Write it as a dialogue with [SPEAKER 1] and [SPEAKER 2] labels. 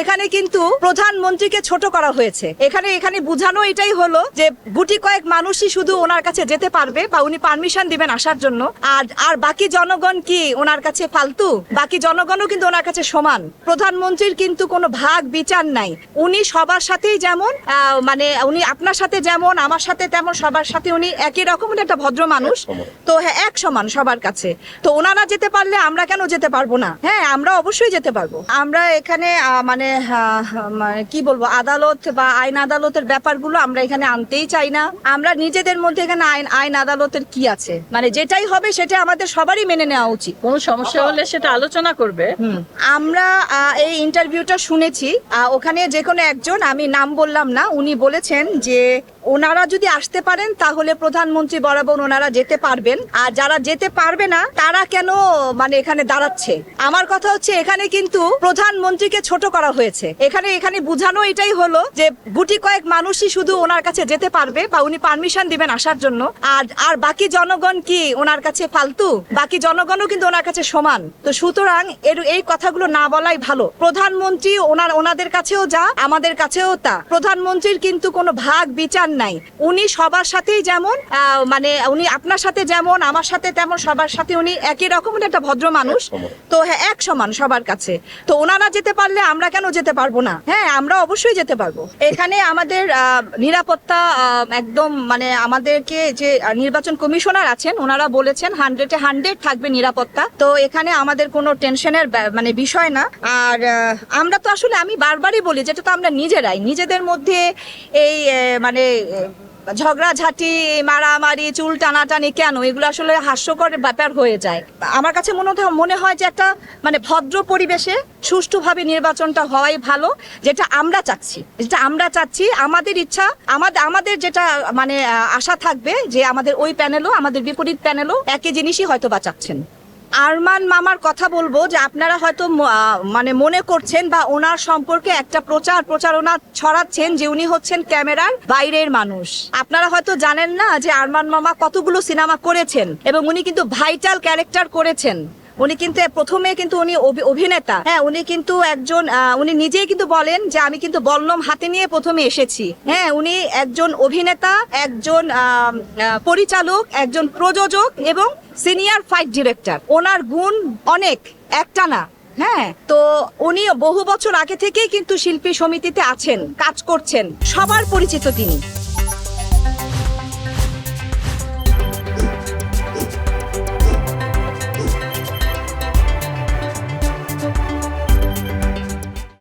[SPEAKER 1] এখানে কিন্তু প্রধানমন্ত্রীকে ছোট করা হয়েছে। এখানে বোঝানো এটাই হলো যে গুটি কয়েক মানুষই শুধু ওনার কাছে যেতে পারবে বা উনি পারমিশন দিবেন আসার জন্য, আর বাকি জনগণ কি ওনার কাছে ফালতু? বাকি জনগণও কিন্তু ওনার কাছে সমান। প্রধানমন্ত্রীর কিন্তু কোনো ভাগ বিচার নাই। উনি সবার সাথেই যেমন মানে উনি আপনার সাথে যেমন আমার সাথে তেমন সবার সাথে উনি একই রকম একটা ভদ্র মানুষ। তো হ্যাঁ, এক সমান সবার কাছে। তো ওনারা যেতে পারলে আমরা কেন যেতে পারবো না? হ্যাঁ, আমরা অবশ্যই যেতে পারবো। আমরা এখানে মানে কি বলবো, আদালত বা আইন আদালতের ব্যাপারগুলো আমরা এখানে আনতেই চাই না। আমরা নিজেদের মধ্যে এখানে আইন আদালতের কি আছে, মানে যেটাই হবে সেটা আমাদের সবারই মেনে নেওয়া উচিত।
[SPEAKER 2] কোনো সমস্যা হলে সেটা আলোচনা করবে।
[SPEAKER 1] আমরা এই ইন্টারভিউটা শুনেছি, ওখানে যে কোনো একজন, আমি নাম বললাম না, উনি বলেছেন যে ওনারা যদি আসতে পারেন তাহলে প্রধানমন্ত্রী বরাবর ওনারা যেতে পারবেন, আর যারা যেতে পারবে না তারা কেন মানে এখানে দাঁড়াচ্ছে। আমার কথা হচ্ছে এখানে কিন্তু প্রধানমন্ত্রীকে ছোট করা হয়েছে। এখানে বোঝানো এটাই হলো যে গুটি কয়েক মানুষই শুধু ওনার কাছে যেতে পারবে বা উনি পারমিশন দিবেন আসার জন্য, আর বাকি জনগণ কি ওনার কাছে ফালতু? বাকি জনগণও কিন্তু ওনার কাছে সমান। তো সুতরাং এই কথাগুলো না বলাই ভালো। প্রধানমন্ত্রী ওনাদের কাছেও যা, আমাদের কাছেও তা। প্রধানমন্ত্রীর কিন্তু কোনো ভাগ বিচার নাই। উনি সবার সাথেই যেমন মানে উনি আপনার সাথে যেমন আমার সাথে তেমন সবার সাথে উনি একই রকম একটা ভদ্র মানুষ। তো হ্যাঁ, এক সমান সবার কাছে। তো ওনারা যেতে পারলে আমরা কেন যেতে পারবো না? হ্যাঁ, আমরা অবশ্যই যেতে পারবো। এখানে আমাদের নিরাপত্তা একদম মানে আমাদেরকে যে নির্বাচন কমিশনার আছেন ওনারা বলেছেন 100-এ 100 থাকবে নিরাপত্তা। তো এখানে আমাদের কোনো টেনশনের মানে বিষয় না। আর আমরা তো আসলে আমি বারবারই বলি যেটা তো আমরা নিজেদের মধ্যে এই মানে ঝগড়াঝাটি, মারামারি, চুল টানাটানি কেন, এগুলো আসলে হাস্যকর ব্যাপার হয়ে যায়। আমার কাছে মনে হয় যে একটা মানে ভদ্র পরিবেশে সুষ্ঠুভাবে নির্বাচনটা হওয়াই ভালো, যেটা আমরা চাচ্ছি। আমাদের ইচ্ছা, আমাদের যেটা মানে আশা থাকবে যে আমাদের ওই প্যানেলও, আমাদের বিপরীত প্যানেলও একই জিনিসই হয়তো বা চাচ্ছেন। আরমান মামার কথা বলবো যে আপনারা হয়তো মানে মনে করছেন বা ওনার সম্পর্কে একটা প্রচারণা ছড়াচ্ছেন যে উনি হচ্ছেন ক্যামেরার বাইরের মানুষ। আপনারা হয়তো জানেন না যে আরমান মামা কতগুলো সিনেমা করেছেন এবং উনি কিন্তু ভাইটাল ক্যারেক্টার করেছেন। উনি কিন্তু প্রথমে কিন্তু উনি অভিনেতা। হ্যাঁ, উনি কিন্তু একজন উনি নিজেই কিন্তু বলেন যে আমি কিন্তু বল্লম হাতে নিয়ে প্রথমে এসেছি। হ্যাঁ, উনি একজন অভিনেতা, একজন পরিচালক, একজন প্রযোজক এবং সিনিয়র ফাইট ডিরেক্টর। ওনার গুণ অনেক, একটা না। হ্যাঁ, তো উনি বহু বছর আগে থেকেই কিন্তু শিল্পী সমিতিতে আছেন, কাজ করছেন, সবার পরিচিত তিনি।